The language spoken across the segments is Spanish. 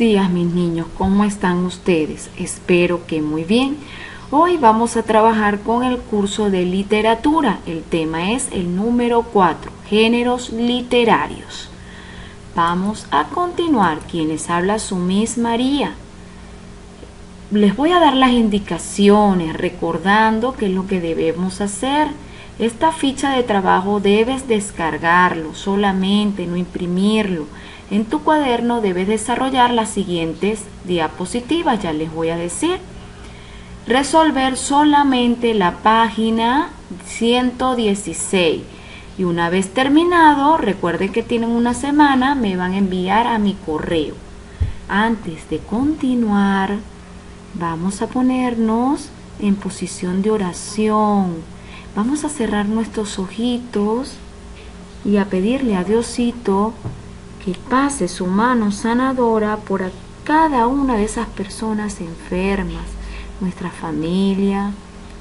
días, mis niños, ¿cómo están ustedes? Espero que muy bien. Hoy vamos a trabajar con el curso de literatura. El tema es el número 4, géneros literarios. Vamos a continuar. Quien les habla, su Miss María. Les voy a dar las indicaciones, recordando qué es lo que debemos hacer. Esta ficha de trabajo debes descargarlo solamente, no imprimirlo. En tu cuaderno debes desarrollar las siguientes diapositivas, ya les voy a decir. Resolver solamente la página 116. Y una vez terminado, recuerden que tienen una semana, me van a enviar a mi correo. Antes de continuar, vamos a ponernos en posición de oración. Vamos a cerrar nuestros ojitos y a pedirle a Diosito que pase su mano sanadora por cada una de esas personas enfermas, nuestra familia,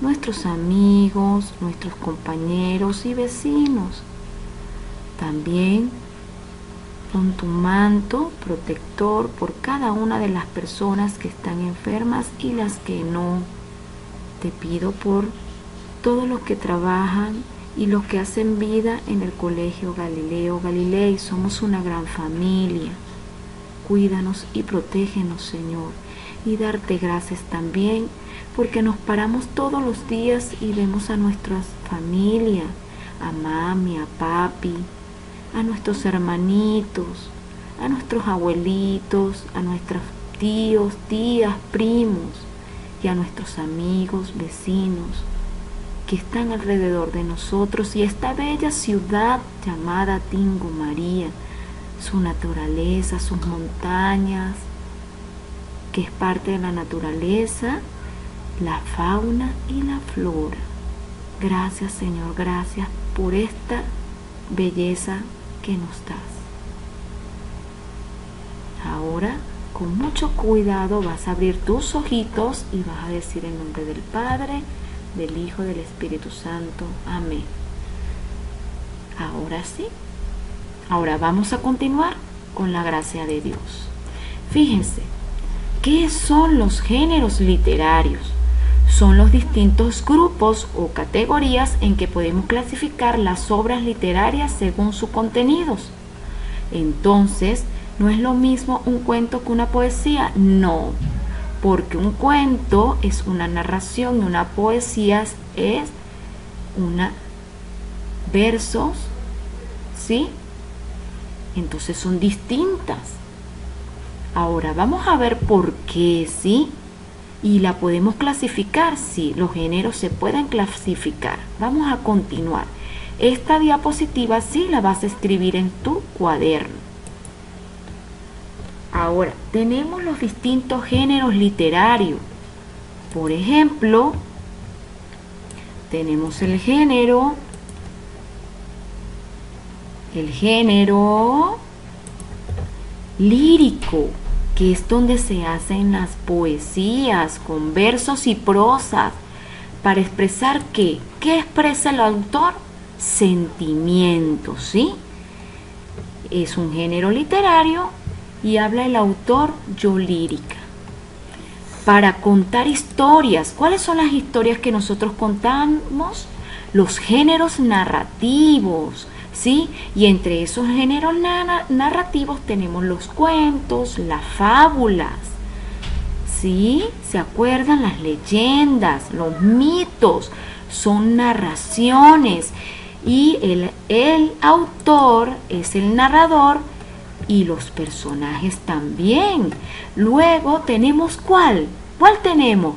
nuestros amigos, nuestros compañeros y vecinos. También pon tu manto protector por cada una de las personas que están enfermas y las que no. Te pido por todos los que trabajan y los que hacen vida en el Colegio Galileo Galilei. Somos una gran familia. Cuídanos y protégenos, Señor. Y darte gracias también porque nos paramos todos los días y vemos a nuestras familias, a mami, a papi, a nuestros hermanitos, a nuestros abuelitos, a nuestros tíos, tías, primos y a nuestros amigos, vecinos que están alrededor de nosotros y esta bella ciudad llamada Tingo María, su naturaleza, sus montañas, que es parte de la naturaleza, la fauna y la flora. Gracias, Señor, gracias por esta belleza que nos das. Ahora, con mucho cuidado, vas a abrir tus ojitos y vas a decir en nombre del Padre, del Hijo, del Espíritu Santo. Amén. Ahora sí. Ahora vamos a continuar con la gracia de Dios. Fíjense, ¿qué son los géneros literarios? Son los distintos grupos o categorías en que podemos clasificar las obras literarias según sus contenidos. Entonces, ¿no es lo mismo un cuento que una poesía? No, porque un cuento es una narración y una poesía es una versos, ¿sí? Entonces son distintas. Ahora vamos a ver por qué, ¿sí? Y la podemos clasificar, sí, los géneros se pueden clasificar. Vamos a continuar. Esta diapositiva sí la vas a escribir en tu cuaderno. Ahora, tenemos los distintos géneros literarios. Por ejemplo, tenemos el género lírico, que es donde se hacen las poesías con versos y prosas para expresar ¿qué expresa el autor? Sentimientos, ¿sí? Es un género literario y habla el autor yo lírica. Para contar historias, ¿cuáles son las historias que nosotros contamos? Los géneros narrativos, ¿sí? Y entre esos géneros narrativos tenemos los cuentos, las fábulas, ¿sí? ¿Se acuerdan? Las leyendas, los mitos, son narraciones y el autor es el narrador y los personajes también. Luego tenemos ¿cuál tenemos?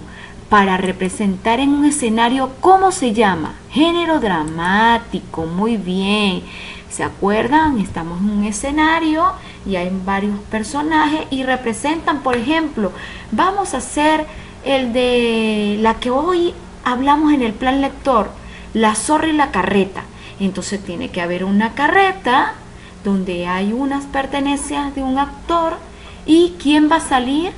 Para representar en un escenario, ¿cómo se llama? Género dramático, muy bien. ¿Se acuerdan? Estamos en un escenario y hay varios personajes y representan, por ejemplo, vamos a hacer el de la que hoy hablamos en el plan lector, La zorra y la carreta. Entonces tiene que haber una carreta donde hay unas pertenencias de un actor y ¿quién va a salir?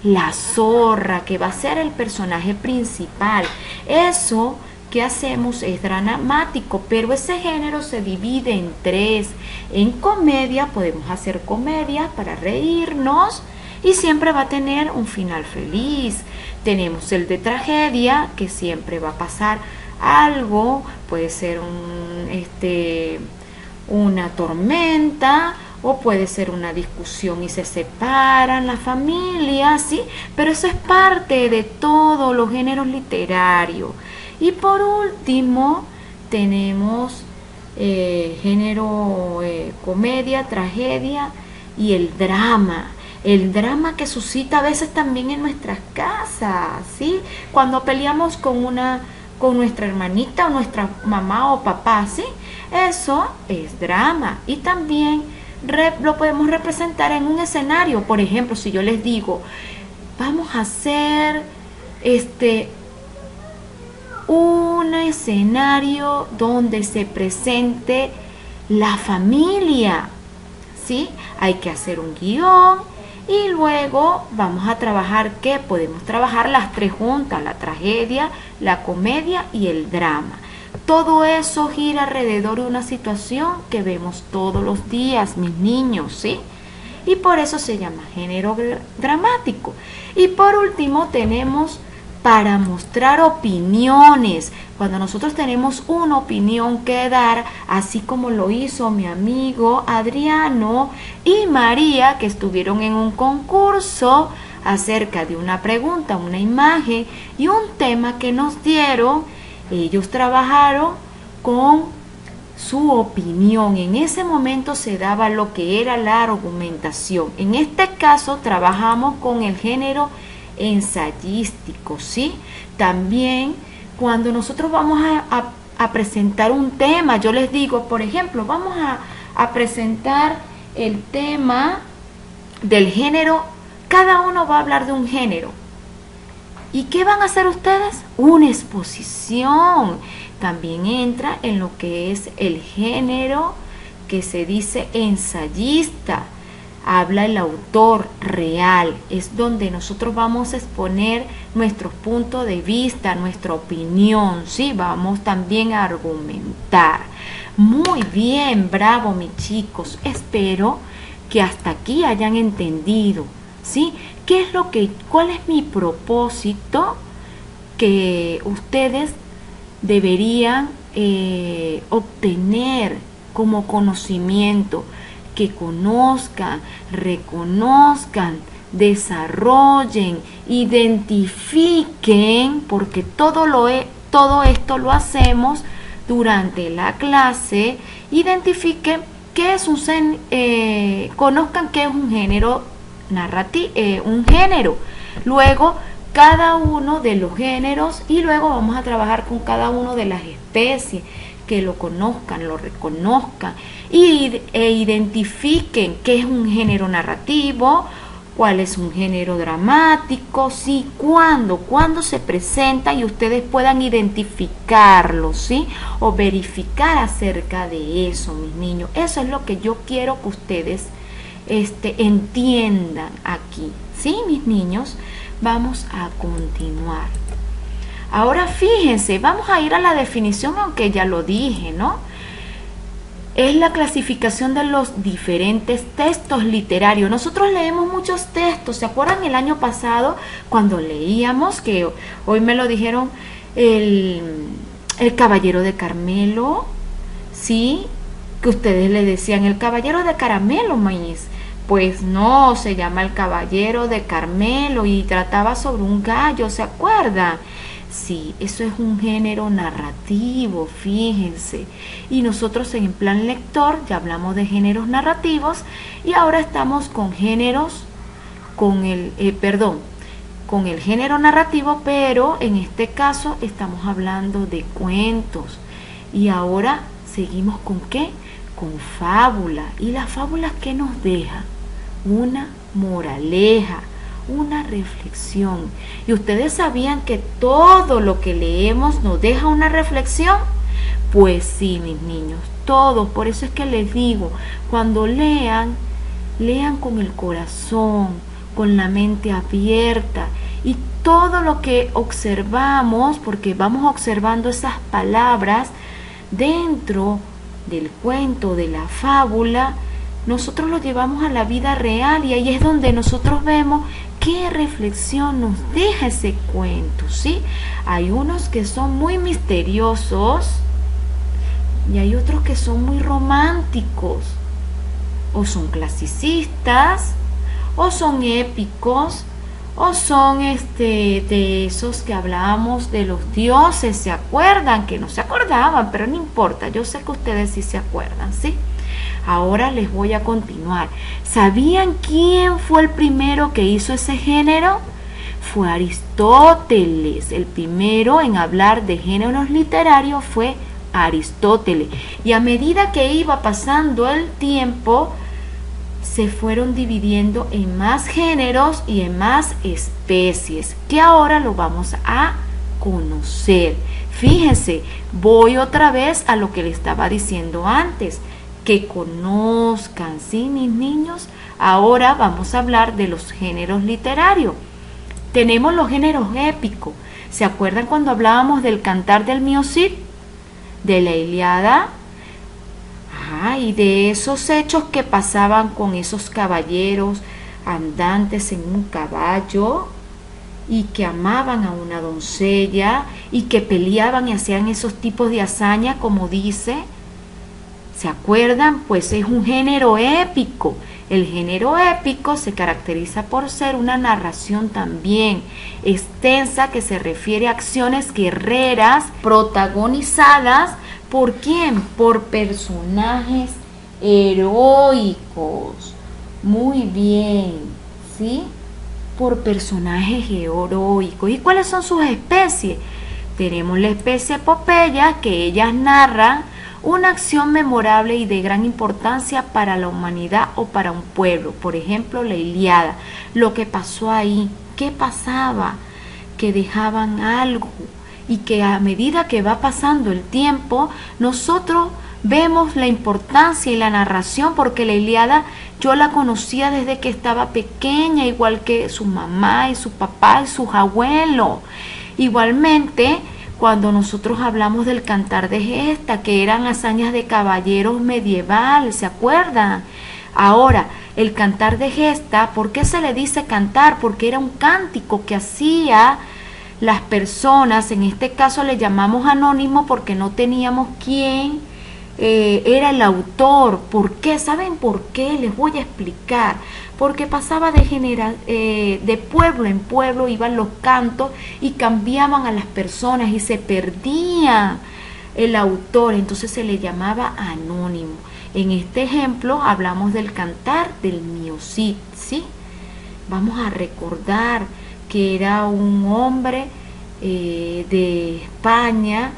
La zorra, que va a ser el personaje principal. Eso que hacemos es dramático, pero ese género se divide en tres. En comedia podemos hacer comedia para reírnos y siempre va a tener un final feliz. Tenemos el de tragedia, que siempre va a pasar algo, puede ser una tormenta, o puede ser una discusión y se separan las familias, ¿sí? Pero eso es parte de todos los géneros literarios. Y por último tenemos género comedia, tragedia y el drama. El drama que suscita a veces también en nuestras casas, ¿sí? Cuando peleamos con nuestra hermanita o nuestra mamá o papá, ¿sí? Eso es drama. Y también lo podemos representar en un escenario. Por ejemplo, si yo les digo, vamos a hacer un escenario donde se presente la familia, ¿sí? Hay que hacer un guión y luego vamos a trabajar, ¿qué? Podemos trabajar las tres juntas, la tragedia, la comedia y el drama. Todo eso gira alrededor de una situación que vemos todos los días, mis niños, ¿sí? Y por eso se llama género dramático. Y por último tenemos para mostrar opiniones. Cuando nosotros tenemos una opinión que dar, así como lo hizo mi amigo Adriano y María, que estuvieron en un concurso acerca de una pregunta, una imagen y un tema que nos dieron. Ellos trabajaron con su opinión. En ese momento se daba lo que era la argumentación. En este caso trabajamos con el género ensayístico, ¿sí? También cuando nosotros vamos a presentar un tema, yo les digo, por ejemplo, vamos a presentar el tema del género, cada uno va a hablar de un género. ¿Y qué van a hacer ustedes? Una exposición. También entra en lo que es el género que se dice ensayista. Habla el autor real. Es donde nosotros vamos a exponer nuestros puntos de vista, nuestra opinión, ¿sí? Vamos también a argumentar. Muy bien, bravo mis chicos. Espero que hasta aquí hayan entendido, ¿sí? ¿Cuál es mi propósito que ustedes deberían obtener como conocimiento? Que conozcan, reconozcan, desarrollen, identifiquen, porque todo esto lo hacemos durante la clase. Identifiquen qué es conozcan qué es un género narrativo, un género. Luego cada uno de los géneros y luego vamos a trabajar con cada uno de las especies, que lo conozcan, lo reconozcan e identifiquen qué es un género narrativo, cuál es un género dramático, sí, cuándo se presenta y ustedes puedan identificarlo, ¿sí? O verificar acerca de eso, mis niños. Eso es lo que yo quiero que ustedes entiendan aquí, ¿sí, mis niños? Vamos a continuar. Ahora fíjense, vamos a ir a la definición, aunque ya lo dije, ¿no? Es la clasificación de los diferentes textos literarios. Nosotros leemos muchos textos. ¿Se acuerdan el año pasado cuando leíamos, que hoy me lo dijeron, el Caballero de Carmelo? Sí, que ustedes le decían el Caballero de Caramelo, maíz. Pues no, se llama el Caballero de Carmelo y trataba sobre un gallo, ¿se acuerdan? Sí, eso es un género narrativo, fíjense. Y nosotros en plan lector ya hablamos de géneros narrativos y ahora estamos con géneros, con el género narrativo, pero en este caso estamos hablando de cuentos. Y ahora seguimos con ¿qué? Con fábula. ¿Y la fábula qué nos deja? Una moraleja, una reflexión. ¿Y ustedes sabían que todo lo que leemos nos deja una reflexión? Pues sí, mis niños, todo. Por eso es que les digo, cuando lean con el corazón, con la mente abierta, y todo lo que observamos, porque vamos observando esas palabras dentro del cuento, de la fábula, nosotros lo llevamos a la vida real y ahí es donde nosotros vemos qué reflexión nos deja ese cuento, ¿sí? Hay unos que son muy misteriosos y hay otros que son muy románticos, o son clasicistas, o son épicos, o son de esos que hablábamos de los dioses. ¿Se acuerdan? Que no se acordaban, pero no importa, yo sé que ustedes sí se acuerdan, ¿sí? Ahora les voy a continuar. ¿Sabían quién fue el primero que hizo ese género? Fue Aristóteles. El primero en hablar de géneros literarios fue Aristóteles. Y a medida que iba pasando el tiempo, se fueron dividiendo en más géneros y en más especies, que ahora lo vamos a conocer. Fíjense, voy otra vez a lo que le estaba diciendo antes, que conozcan, ¿sí, mis niños? Ahora vamos a hablar de los géneros literarios. Tenemos los géneros épicos. ¿Se acuerdan cuando hablábamos del Cantar del Mío Cid? De la Ilíada. Y de esos hechos que pasaban con esos caballeros andantes en un caballo y que amaban a una doncella y que peleaban y hacían esos tipos de hazaña, como dice. ¿Se acuerdan? Pues es un género épico. El género épico se caracteriza por ser una narración también extensa que se refiere a acciones guerreras protagonizadas. ¿Por quién? Por personajes heroicos. Muy bien, ¿sí? Por personajes heroicos. ¿Y cuáles son sus especies? Tenemos la especie epopeya, que ellas narran una acción memorable y de gran importancia para la humanidad o para un pueblo. Por ejemplo, la Ilíada. Lo que pasó ahí. ¿Qué pasaba? Que dejaban algo. Y que a medida que va pasando el tiempo, nosotros vemos la importancia y la narración, porque la Ilíada yo la conocía desde que estaba pequeña, igual que su mamá y su papá y sus abuelos. Igualmente, cuando nosotros hablamos del Cantar de Gesta, que eran hazañas de caballeros medievales, ¿se acuerdan? Ahora, el Cantar de Gesta, ¿por qué se le dice cantar? Porque era un cántico que hacía las personas, en este caso le llamamos anónimo porque no teníamos quién era el autor. ¿Por qué? ¿Saben por qué? Les voy a explicar. Porque pasaba de pueblo en pueblo, iban los cantos y cambiaban a las personas y se perdía el autor, entonces se le llamaba anónimo. En este ejemplo hablamos del Cantar del Mío Cid, ¿sí? Vamos a recordar que era un hombre de España,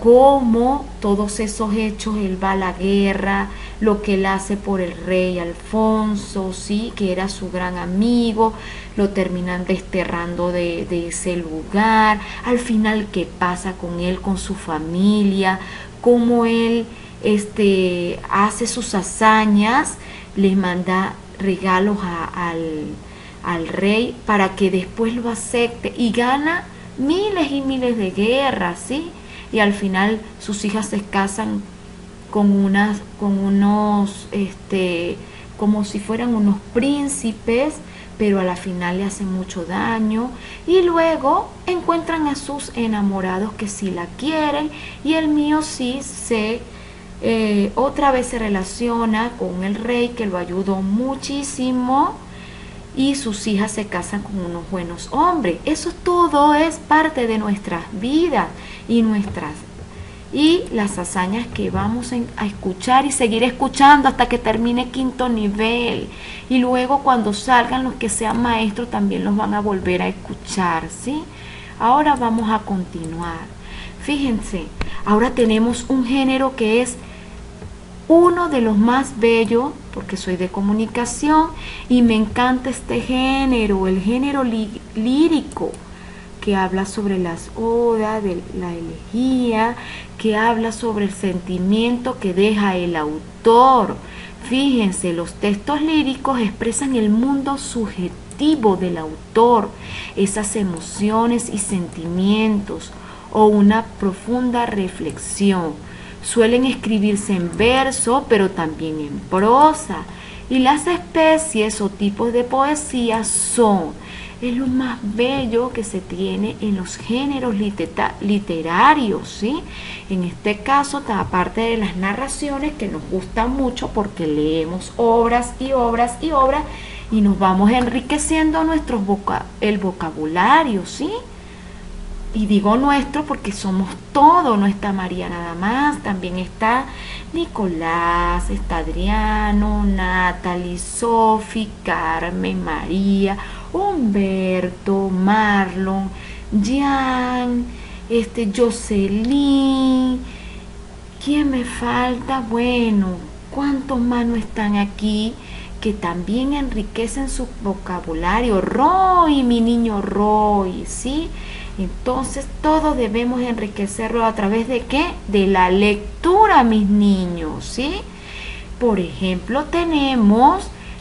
como todos esos hechos, él va a la guerra, lo que él hace por el rey Alfonso, ¿sí? Que era su gran amigo, lo terminan desterrando de ese lugar. Al final, ¿qué pasa con él, con su familia? Cómo él hace sus hazañas, le manda regalos al rey para que después lo acepte, y gana miles y miles de guerras, ¿sí? Y al final sus hijas se casan con unos como si fueran unos príncipes, pero a la final le hacen mucho daño, y luego encuentran a sus enamorados que sí la quieren, y el Mío Cid otra vez se relaciona con el rey, que lo ayudó muchísimo, y sus hijas se casan con unos buenos hombres. Eso todo es parte de nuestras vidas y las hazañas que vamos a escuchar y seguir escuchando hasta que termine quinto nivel, y luego cuando salgan los que sean maestros también los van a volver a escuchar, ¿sí? Ahora vamos a continuar. Fíjense, ahora tenemos un género que es uno de los más bellos, porque soy de comunicación y me encanta este género, el género lírico, que habla sobre las odas, de la elegía, que habla sobre el sentimiento que deja el autor. Fíjense, los textos líricos expresan el mundo subjetivo del autor, esas emociones y sentimientos, o una profunda reflexión. Suelen escribirse en verso, pero también en prosa. Y las especies o tipos de poesía son, es lo más bello que se tiene en los géneros literarios, ¿sí? En este caso, aparte de las narraciones que nos gustan mucho porque leemos obras y obras y obras y nos vamos enriqueciendo el vocabulario, ¿sí? Y digo nuestro porque somos todos, no está María nada más, también está Nicolás, está Adriano, Natalie, Sofi, Carmen, María, Humberto, Marlon, Jan, Jocelyn. ¿Quién me falta? Bueno, ¿cuántos más no están aquí que también enriquecen su vocabulario? Roy, mi niño Roy, ¿sí? Entonces todos debemos enriquecerlo a través de ¿qué? De la lectura, mis niños, ¿sí? Por ejemplo,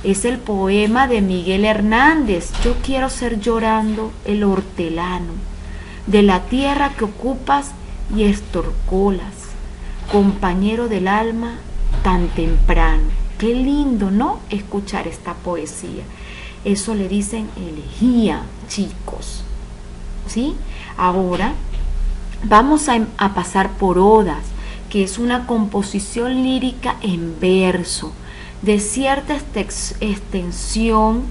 es el poema de Miguel Hernández, Yo quiero ser llorando el hortelano, de la tierra que ocupas y estorcolas, compañero del alma tan temprano. Qué lindo, ¿no? Escuchar esta poesía. Eso le dicen elegía, chicos. ¿Sí? Ahora vamos a pasar por odas, que es una composición lírica en verso, de cierta extensión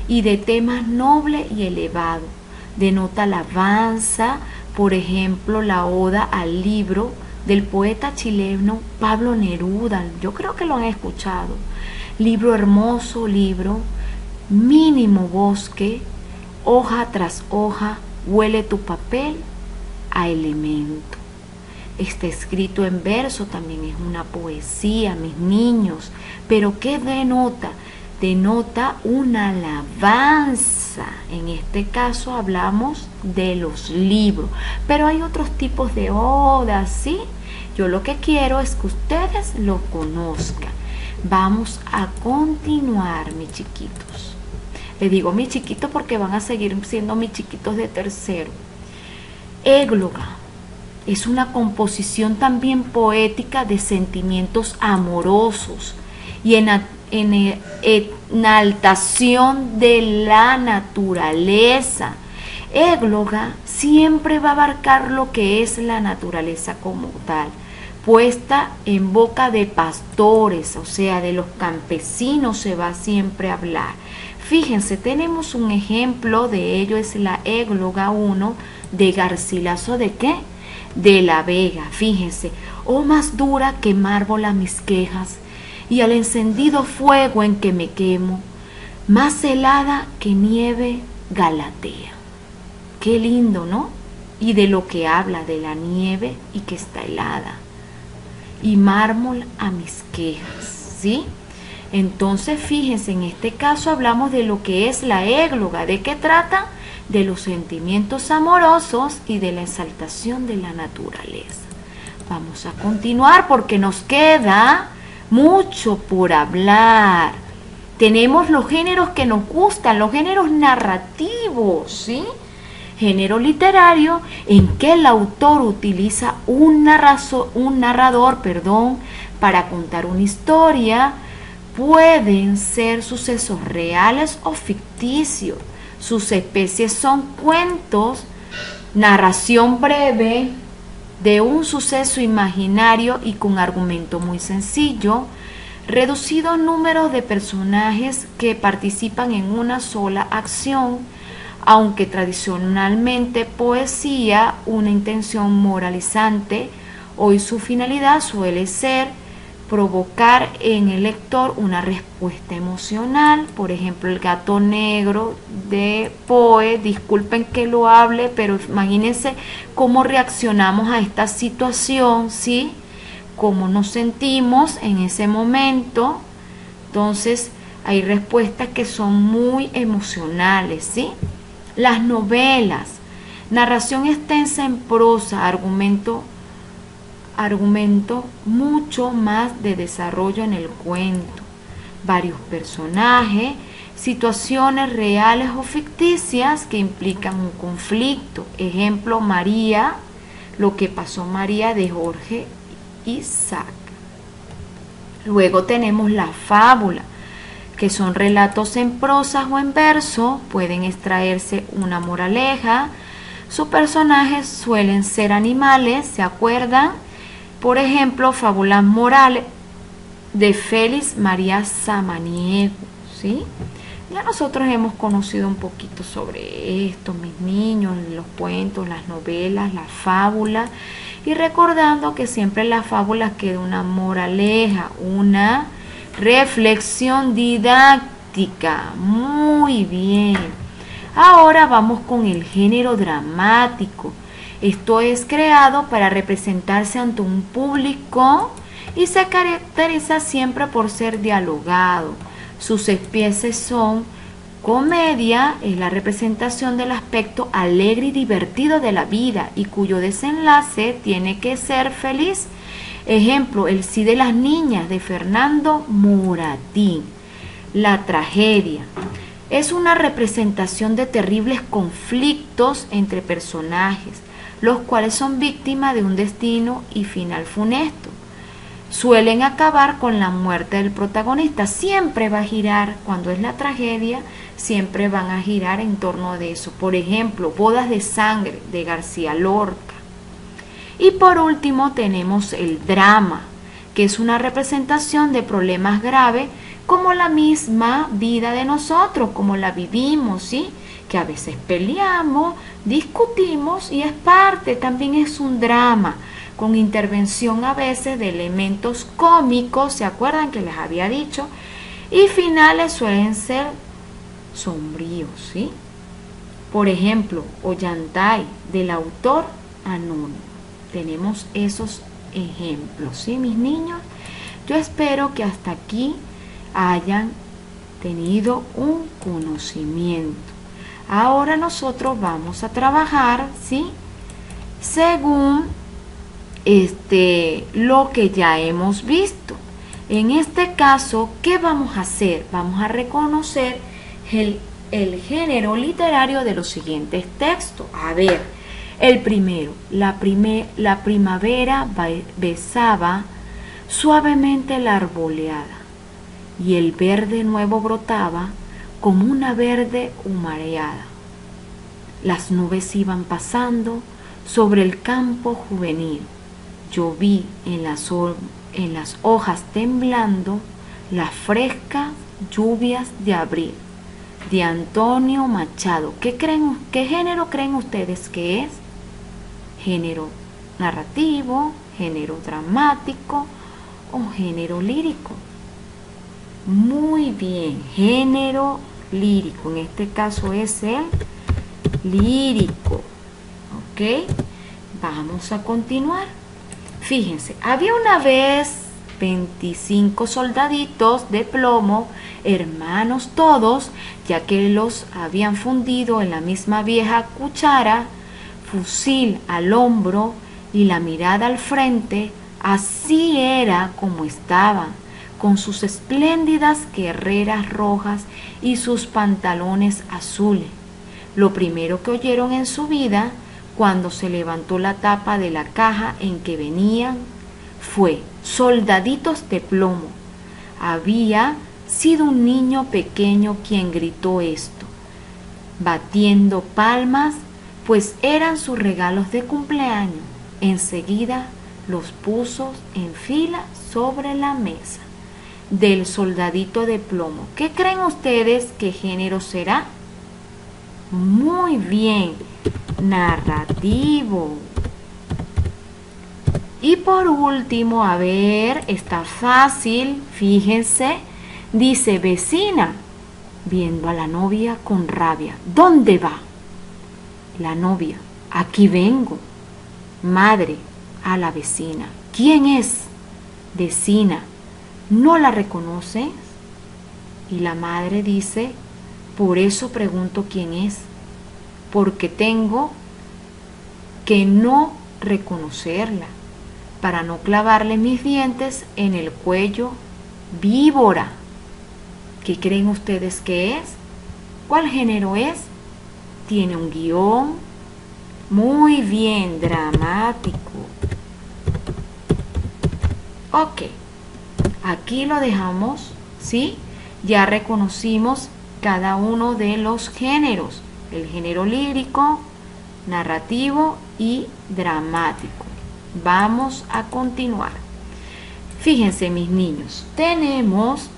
y de temas noble y elevado. Denota alabanza, por ejemplo, la oda al libro del poeta chileno Pablo Neruda. Yo creo que lo han escuchado. Libro hermoso, libro, mínimo bosque, hoja tras hoja, huele tu papel a elemento. Está escrito en verso, también es una poesía, mis niños. Pero ¿qué denota? Denota una alabanza. En este caso hablamos de los libros. Pero hay otros tipos de odas, ¿sí? Yo lo que quiero es que ustedes lo conozcan. Vamos a continuar, mis chiquitos. Les digo mis chiquitos porque van a seguir siendo mis chiquitos de tercero. Égloga es una composición también poética de sentimientos amorosos y enaltación de la naturaleza. Égloga siempre va a abarcar lo que es la naturaleza como tal, puesta en boca de pastores, o sea, de los campesinos se va siempre a hablar. Fíjense, tenemos un ejemplo de ello, es la égloga 1 de Garcilaso de ¿qué? De la Vega. Fíjense, oh más dura que mármol a mis quejas, y al encendido fuego en que me quemo, más helada que nieve Galatea. Qué lindo, ¿no? Y de lo que habla, de la nieve y que está helada. Y mármol a mis quejas, ¿sí? Entonces, fíjense, en este caso hablamos de lo que es la égloga. ¿De qué trata? De los sentimientos amorosos y de la exaltación de la naturaleza. Vamos a continuar porque nos queda mucho por hablar. Tenemos los géneros que nos gustan, los géneros narrativos, ¿sí? Género literario en que el autor utiliza un narrador, para contar una historia. Pueden ser sucesos reales o ficticios. Sus especies son cuentos, narración breve de un suceso imaginario y con argumento muy sencillo, reducido número de personajes que participan en una sola acción, aunque tradicionalmente poesía, una intención moralizante, hoy su finalidad suele ser provocar en el lector una respuesta emocional. Por ejemplo, El gato negro de Poe, disculpen que lo hable, pero imagínense cómo reaccionamos a esta situación, ¿sí? Cómo nos sentimos en ese momento. Entonces, hay respuestas que son muy emocionales, ¿sí? Las novelas, narración extensa en prosa, argumento mucho más de desarrollo en el cuento, varios personajes, situaciones reales o ficticias que implican un conflicto. Ejemplo, María, lo que pasó María de Jorge Isaac. Luego tenemos la fábula, que son relatos en prosa o en verso, pueden extraerse una moraleja. Sus personajes suelen ser animales, ¿se acuerdan? Por ejemplo, fábulas morales de Félix María Samaniego, ¿sí? Ya nosotros hemos conocido un poquito sobre esto, mis niños, los cuentos, las novelas, las fábulas, y recordando que siempre en las fábulas queda una moraleja, una reflexión didáctica. Muy bien. Ahora vamos con el género dramático. Esto es creado para representarse ante un público y se caracteriza siempre por ser dialogado. Sus especies son comedia, es la representación del aspecto alegre y divertido de la vida y cuyo desenlace tiene que ser feliz. Ejemplo, El sí de las niñas de Fernando Moratín. La tragedia es una representación de terribles conflictos entre personajes, los cuales son víctimas de un destino y final funesto. Suelen acabar con la muerte del protagonista. Siempre va a girar, cuando es la tragedia, siempre van a girar en torno de eso. Por ejemplo, Bodas de sangre de García Lorca. Y por último tenemos el drama, que es una representación de problemas graves como la misma vida de nosotros, como la vivimos, ¿sí? Que a veces peleamos, discutimos y es parte, también es un drama, con intervención a veces de elementos cómicos, ¿se acuerdan que les había dicho? Y finales suelen ser sombríos, ¿sí? Por ejemplo, Ollantay, del autor anónimo. Tenemos esos ejemplos, ¿sí, mis niños? Yo espero que hasta aquí hayan tenido un conocimiento. Ahora nosotros vamos a trabajar, ¿sí? Según lo que ya hemos visto. En este caso, ¿qué vamos a hacer? Vamos a reconocer el género literario de los siguientes textos. A ver, el primero, la primavera besaba suavemente la arboleada y el verde nuevo brotaba como una verde humareada. Las nubes iban pasando sobre el campo juvenil. Yo vi en las hojas temblando las frescas lluvias de abril. De Antonio Machado. ¿Qué género creen ustedes que es? ¿Género narrativo, género dramático o género lírico? Muy bien, género lírico. En este caso es el lírico. ¿Ok? Vamos a continuar. Fíjense, había una vez 25 soldaditos de plomo, hermanos todos, ya que los habían fundido en la misma vieja cuchara, fusil al hombro y la mirada al frente. Así era como estaban, con sus espléndidas guerreras rojas y sus pantalones azules. Lo primero que oyeron en su vida, cuando se levantó la tapa de la caja en que venían, fue soldaditos de plomo. Había sido un niño pequeño quien gritó esto, batiendo palmas, pues eran sus regalos de cumpleaños. Enseguida los puso en fila sobre la mesa. Del soldadito de plomo. ¿Qué creen ustedes qué género será? Muy bien, narrativo. Y por último, a ver, está fácil, fíjense, dice vecina, viendo a la novia con rabia. ¿Dónde va? La novia, aquí vengo. Madre, a la vecina. ¿Quién es? Vecina, ¿no la reconoces? Y la madre dice, por eso pregunto quién es, porque tengo que no reconocerla, para no clavarle mis dientes en el cuello. Víbora. ¿Qué creen ustedes que es? ¿Cuál género es? Tiene un guión. Muy bien, dramático. Ok, aquí lo dejamos, ¿sí? Ya reconocimos cada uno de los géneros, el género lírico, narrativo y dramático. Vamos a continuar. Fíjense, mis niños, tenemos,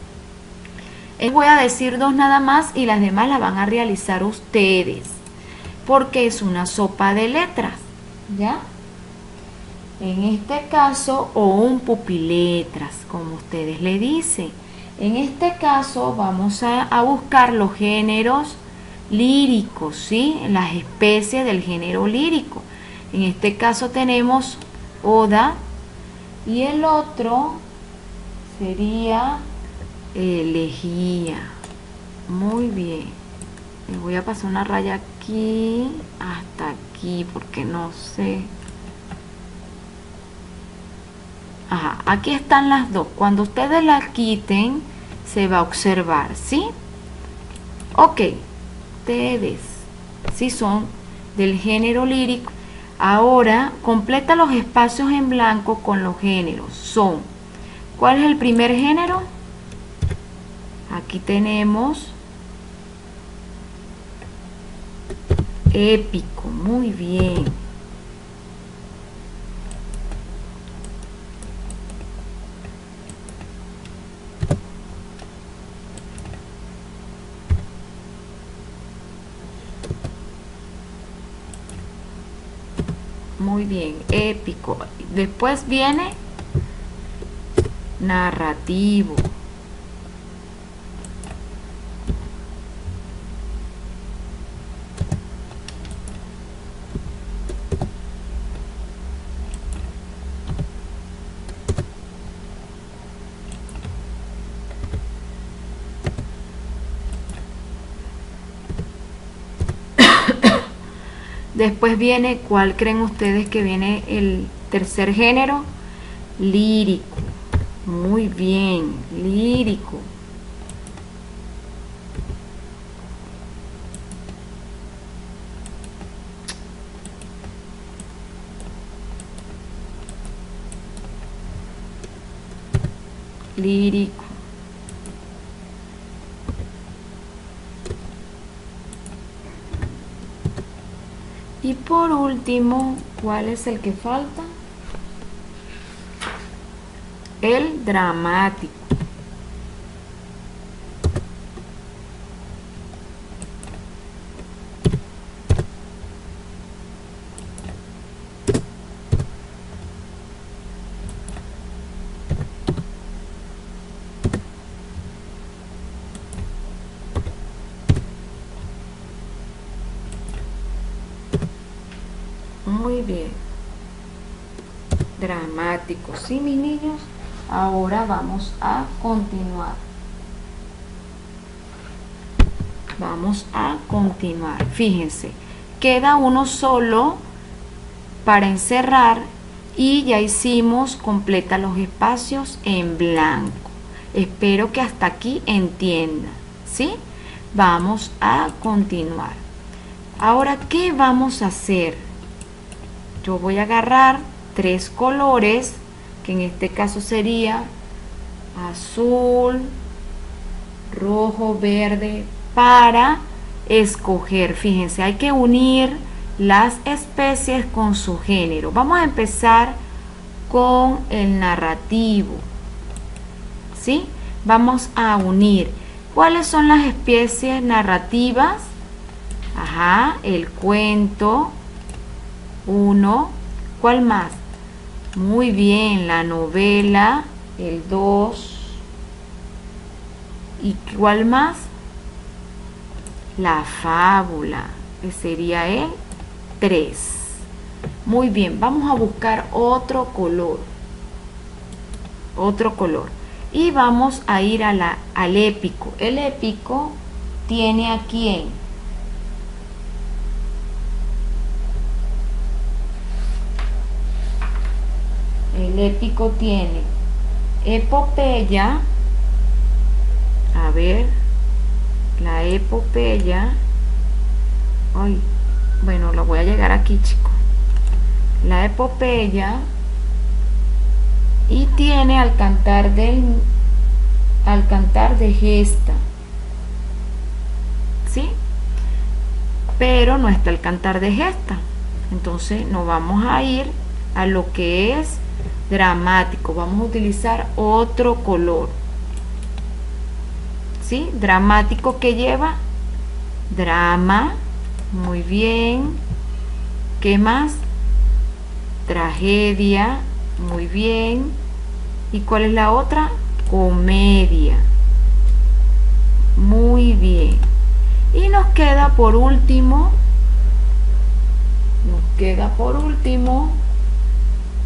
voy a decir dos nada más y las demás las van a realizar ustedes, porque es una sopa de letras, ¿ya? En este caso, o un pupiletras, como ustedes le dicen. En este caso vamos a buscar los géneros líricos, ¿sí? Las especies del género lírico. En este caso tenemos oda y el otro sería elegía. Muy bien. Les voy a pasar una raya aquí hasta aquí porque no sé. Ajá, aquí están las dos. Cuando ustedes las quiten, se va a observar, ¿sí? Ok, ustedes, si son del género lírico, ahora completa los espacios en blanco con los géneros. Son, ¿cuál es el primer género? Aquí tenemos épico, muy bien. Muy bien, épico. Después viene narrativo. Después viene, ¿cuál creen ustedes que viene el tercer género? Lírico. Muy bien, lírico. Lírico. Y por último, ¿cuál es el que falta? El dramático. Muy bien. Dramático. Sí, mis niños. Ahora vamos a continuar. Vamos a continuar. Fíjense, queda uno solo para encerrar y ya hicimos completa los espacios en blanco. Espero que hasta aquí entiendan, ¿sí? Vamos a continuar. Ahora, ¿qué vamos a hacer? Yo voy a agarrar tres colores, que en este caso sería azul, rojo, verde, para escoger. Fíjense, hay que unir las especies con su género. Vamos a empezar con el narrativo, ¿sí? Vamos a unir. ¿Cuáles son las especies narrativas? Ajá, el cuento, uno. ¿Cuál más? Muy bien, la novela, el 2. ¿Y cuál más? La fábula, que sería el 3. Muy bien, vamos a buscar otro color. Otro color. Y vamos a ir al épico. El épico tiene a quién. El épico tiene epopeya. A ver, la epopeya. Ay, bueno, lo voy a llegar aquí, chicos. La epopeya y tiene al cantar de gesta, ¿sí? Pero no está el cantar de gesta. Entonces nos vamos a ir a lo que es dramático. Vamos a utilizar otro color, ¿sí? Dramático, que lleva drama, muy bien. ¿Qué más? Tragedia, muy bien. ¿Y cuál es la otra? Comedia, muy bien. Y nos queda por último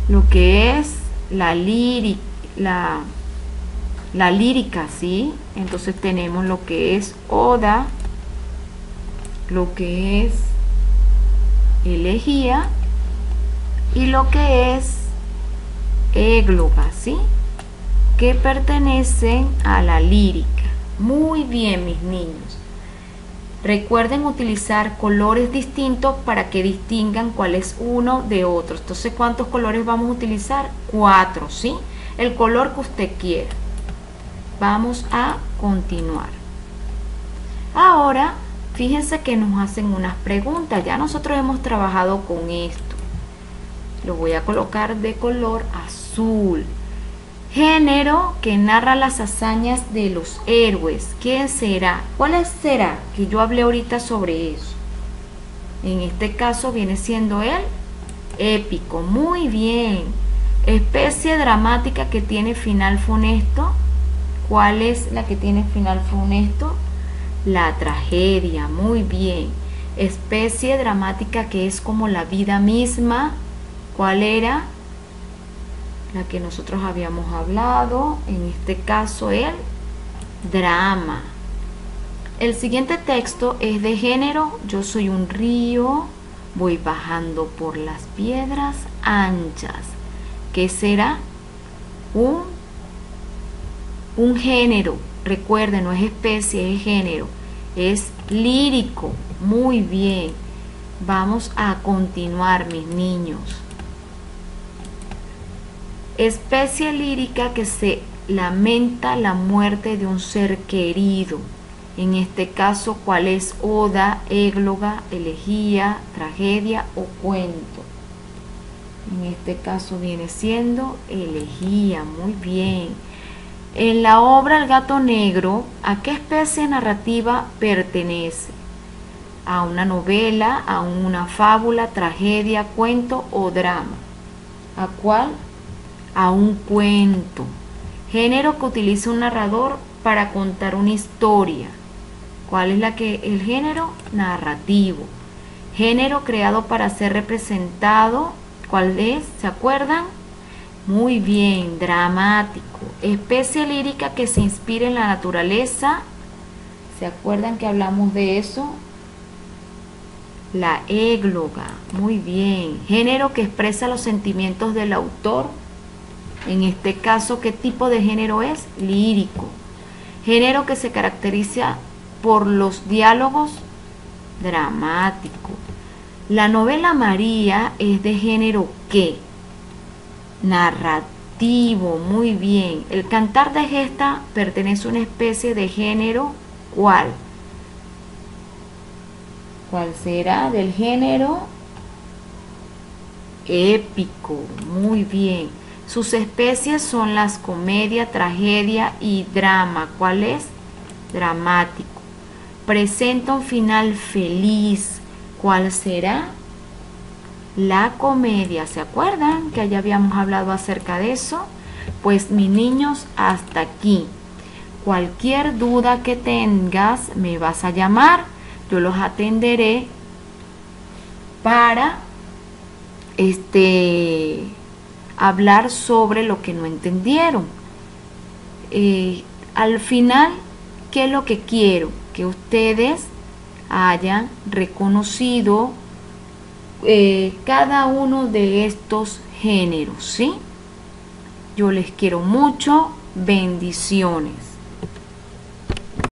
lo que es la lírica, ¿sí? Entonces tenemos lo que es oda, lo que es elegía y lo que es égloga, ¿sí? Que pertenecen a la lírica. Muy bien, mis niños. Recuerden utilizar colores distintos para que distingan cuál es uno de otro. Entonces, ¿cuántos colores vamos a utilizar? 4, ¿sí? El color que usted quiera. Vamos a continuar. Ahora, fíjense que nos hacen unas preguntas. Ya nosotros hemos trabajado con esto. Lo voy a colocar de color azul. Género que narra las hazañas de los héroes. ¿Quién será? ¿Cuál será? Que yo hablé ahorita sobre eso. En este caso viene siendo el épico. Muy bien. Especie dramática que tiene final funesto. ¿Cuál es la que tiene final funesto? La tragedia. Muy bien. Especie dramática que es como la vida misma. ¿Cuál era? La que nosotros habíamos hablado, en este caso el drama. El siguiente texto es de género yo soy un río, voy bajando por las piedras anchas. ¿Qué será? Un género. Recuerden, no es especie, es género. Es lírico. Muy bien. Vamos a continuar, mis niños. Especie lírica que se lamenta la muerte de un ser querido. En este caso, ¿cuál es? Oda, égloga, elegía, tragedia o cuento. En este caso viene siendo elegía. Muy bien. En la obra El gato negro, ¿a qué especie narrativa pertenece? ¿A una novela, a una fábula, tragedia, cuento o drama? ¿A cuál? A un cuento. Género que utiliza un narrador para contar una historia. ¿Cuál es el género? Narrativo. Género creado para ser representado. ¿Cuál es? ¿Se acuerdan? Muy bien, dramático. Especie lírica que se inspira en la naturaleza. ¿Se acuerdan que hablamos de eso? La égloga. Muy bien. Género que expresa los sentimientos del autor. En este caso, ¿qué tipo de género es? Lírico. Género que se caracteriza por los diálogos. Dramático. La novela María es de género ¿qué? Narrativo. Muy bien. El cantar de gesta pertenece a una especie de género ¿cuál? ¿Cuál será? Del género épico. Muy bien. Sus especies son las comedia, tragedia y drama. ¿Cuál es? Dramático. Presenta un final feliz. ¿Cuál será? La comedia. ¿Se acuerdan que ya habíamos hablado acerca de eso? Pues mis niños, hasta aquí. Cualquier duda que tengas, me vas a llamar. Yo los atenderé para hablar sobre lo que no entendieron. Al final, ¿qué es lo que quiero? Que ustedes hayan reconocido cada uno de estos géneros, ¿sí? Yo les quiero mucho. Bendiciones.